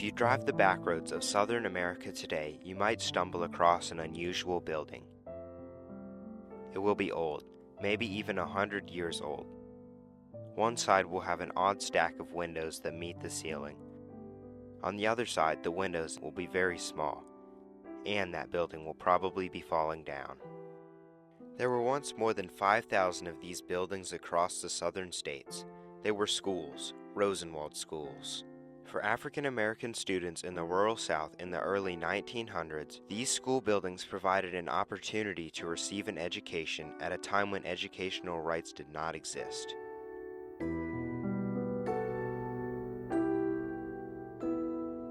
If you drive the back roads of Southern America today, you might stumble across an unusual building. It will be old, maybe even 100 years old. One side will have an odd stack of windows that meet the ceiling. On the other side, the windows will be very small, and that building will probably be falling down. There were once more than 5,000 of these buildings across the southern states. They were schools, Rosenwald Schools. For African American students in the rural South in the early 1900s, these school buildings provided an opportunity to receive an education at a time when educational rights did not exist.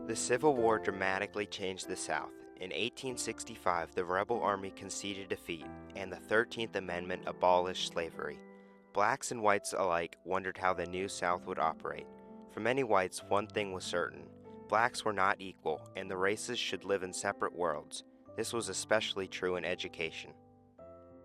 The Civil War dramatically changed the South. In 1865, the rebel army conceded defeat, and the 13th Amendment abolished slavery. Blacks and whites alike wondered how the new South would operate. For many whites, one thing was certain. Blacks were not equal, and the races should live in separate worlds. This was especially true in education.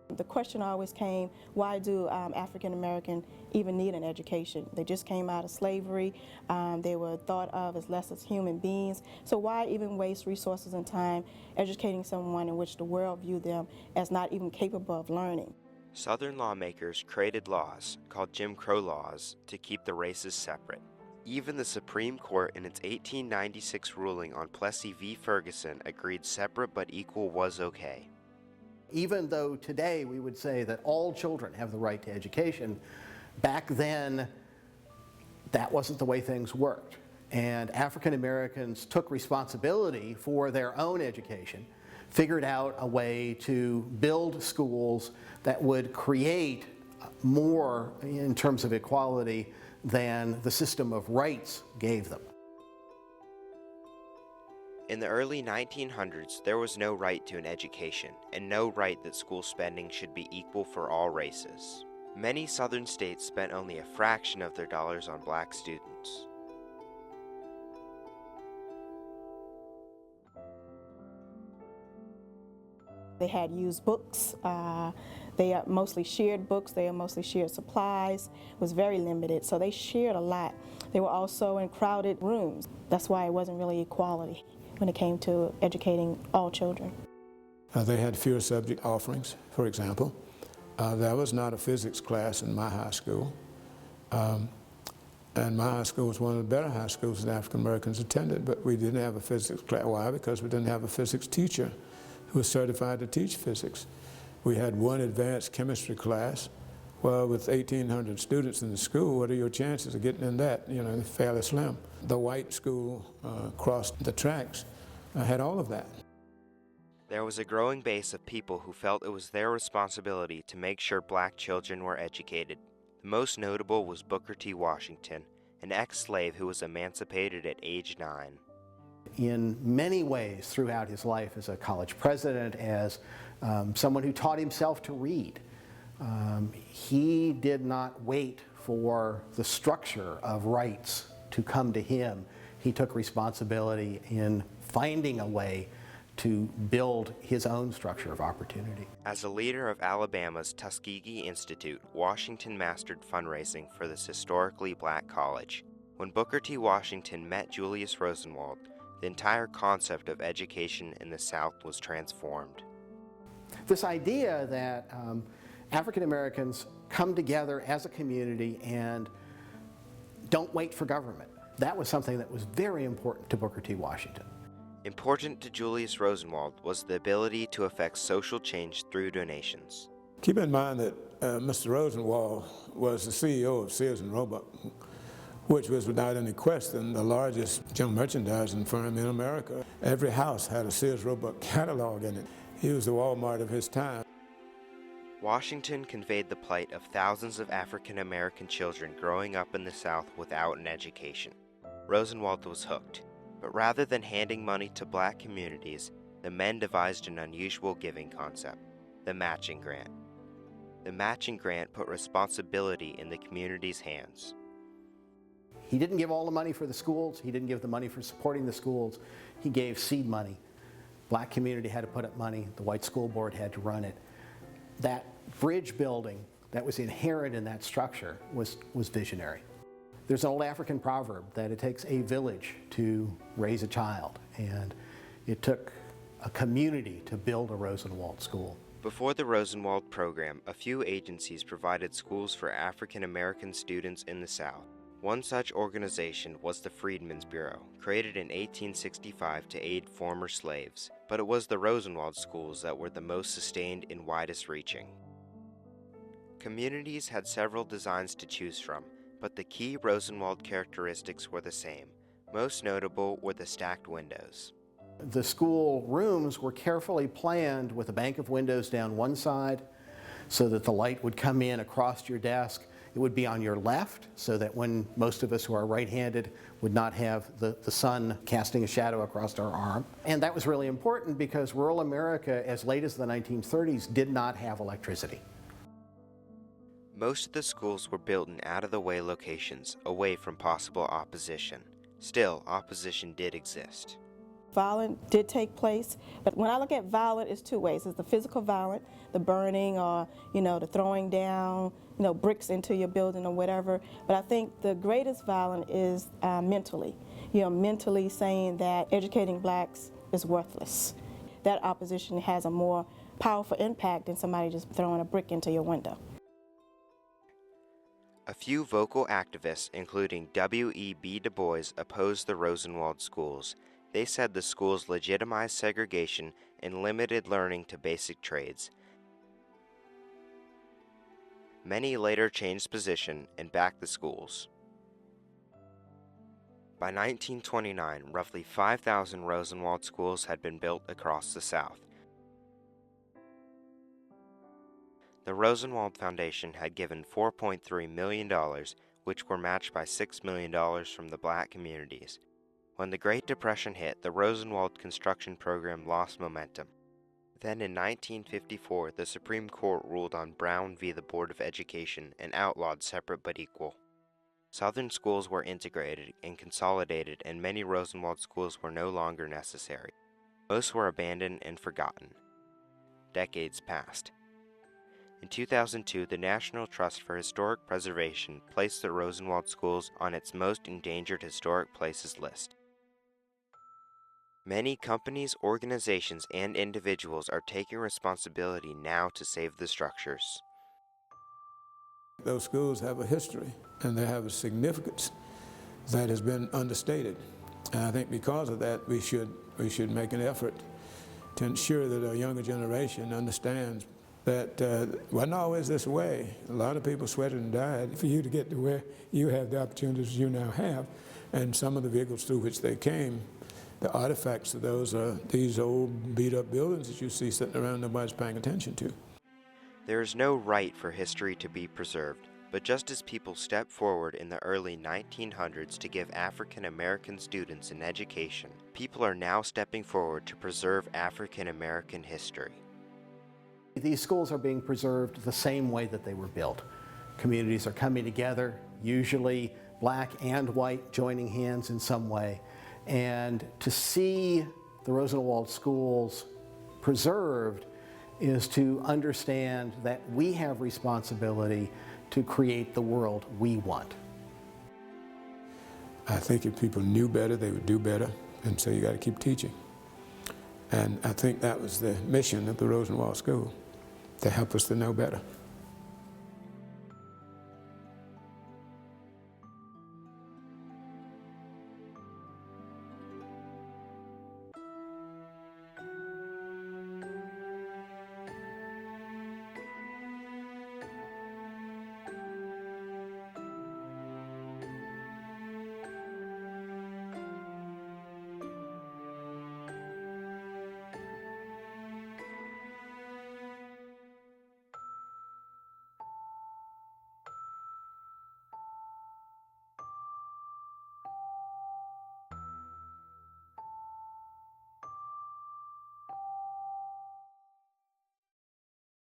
The question always came, why do African Americans even need an education? They just came out of slavery. They were thought of as less as human beings. So why even waste resources and time educating someone in which the world viewed them as not even capable of learning? Southern lawmakers created laws, called Jim Crow laws, to keep the races separate. Even the Supreme Court in its 1896 ruling on Plessy v. Ferguson agreed separate but equal was okay. Even though today we would say that all children have the right to education, back then that wasn't the way things worked. And African Americans took responsibility for their own education, figured out a way to build schools that would create more in terms of equality than the system of rights gave them. In the early 1900s, there was no right to an education, and no right that school spending should be equal for all races. Many southern states spent only a fraction of their dollars on black students. They had used books. They mostly shared books. They mostly shared supplies. It was very limited, so they shared a lot. They were also in crowded rooms. That's why it wasn't really equality when it came to educating all children. They had fewer subject offerings, for example. There was not a physics class in my high school. And my high school was one of the better high schools that African Americans attended, but we didn't have a physics class. Why? Because we didn't have a physics teacher who was certified to teach physics. We had one advanced chemistry class. Well, with 1,800 students in the school, what are your chances of getting in that? You know, fairly slim. The white school across the tracks had all of that. There was a growing base of people who felt it was their responsibility to make sure black children were educated. The most notable was Booker T. Washington, an ex-slave who was emancipated at age 9. In many ways throughout his life as a college president, as someone who taught himself to read, he did not wait for the structure of rights to come to him. He took responsibility in finding a way to build his own structure of opportunity. As a leader of Alabama's Tuskegee Institute, Washington mastered fundraising for this historically black college. When Booker T. Washington met Julius Rosenwald, the entire concept of education in the South was transformed. This idea that African Americans come together as a community and don't wait for government, that was something that was very important to Booker T. Washington. Important to Julius Rosenwald was the ability to affect social change through donations. Keep in mind that Mr. Rosenwald was the CEO of Sears and Roebuck, which was without any question the largest general merchandising firm in America. Every house had a Sears Roebuck catalog in it. He was the Walmart of his time. Washington conveyed the plight of thousands of African American children growing up in the South without an education. Rosenwald was hooked, but rather than handing money to black communities, the men devised an unusual giving concept, the matching grant. The matching grant put responsibility in the community's hands. He didn't give all the money for the schools. He didn't give the money for supporting the schools. He gave seed money. Black community had to put up money. The white school board had to run it. That bridge building that was inherent in that structure was visionary. There's an old African proverb that it takes a village to raise a child, and it took a community to build a Rosenwald school. Before the Rosenwald program, a few agencies provided schools for African American students in the South. One such organization was the Freedmen's Bureau, created in 1865 to aid former slaves, but it was the Rosenwald schools that were the most sustained and widest reaching. Communities had several designs to choose from, but the key Rosenwald characteristics were the same. Most notable were the stacked windows. The school rooms were carefully planned with a bank of windows down one side so that the light would come in across your desk. It would be on your left so that when most of us who are right-handed would not have the sun casting a shadow across our arm. And that was really important because rural America, as late as the 1930s, did not have electricity. Most of the schools were built in out-of-the-way locations, away from possible opposition. Still, opposition did exist. Violence did take place, but when I look at violence, it's two ways. It's the physical violence, the burning or, the throwing down, bricks into your building or whatever. But I think the greatest violence is mentally. Mentally saying that educating blacks is worthless. That opposition has a more powerful impact than somebody just throwing a brick into your window. A few vocal activists, including W.E.B. Du Bois, opposed the Rosenwald schools. They said the schools legitimized segregation and limited learning to basic trades. Many later changed position and backed the schools. By 1929, roughly 5,000 Rosenwald schools had been built across the South. The Rosenwald Foundation had given $4.3 million, which were matched by $6 million from the black communities. When the Great Depression hit, the Rosenwald construction program lost momentum. Then in 1954, the Supreme Court ruled on Brown v. the Board of Education and outlawed separate but equal. Southern schools were integrated and consolidated, and many Rosenwald schools were no longer necessary. Most were abandoned and forgotten. Decades passed. In 2002, the National Trust for Historic Preservation placed the Rosenwald schools on its most endangered historic places list. Many companies, organizations, and individuals are taking responsibility now to save the structures. Those schools have a history, and they have a significance that has been understated. And I think because of that, we should make an effort to ensure that our younger generation understands that wasn't always this way. A lot of people sweated and died for you to get to where you have the opportunities you now have. And some of the vehicles through which they came, the artifacts of those are these old beat-up buildings that you see sitting around nobody's paying attention to. There is no right for history to be preserved, but just as people stepped forward in the early 1900s to give African American students an education, people are now stepping forward to preserve African American history. These schools are being preserved the same way that they were built. Communities are coming together, usually black and white joining hands in some way. And to see the Rosenwald schools preserved is to understand that we have responsibility to create the world we want. I think if people knew better, they would do better, and so you got to keep teaching. And I think that was the mission of the Rosenwald School, to help us to know better.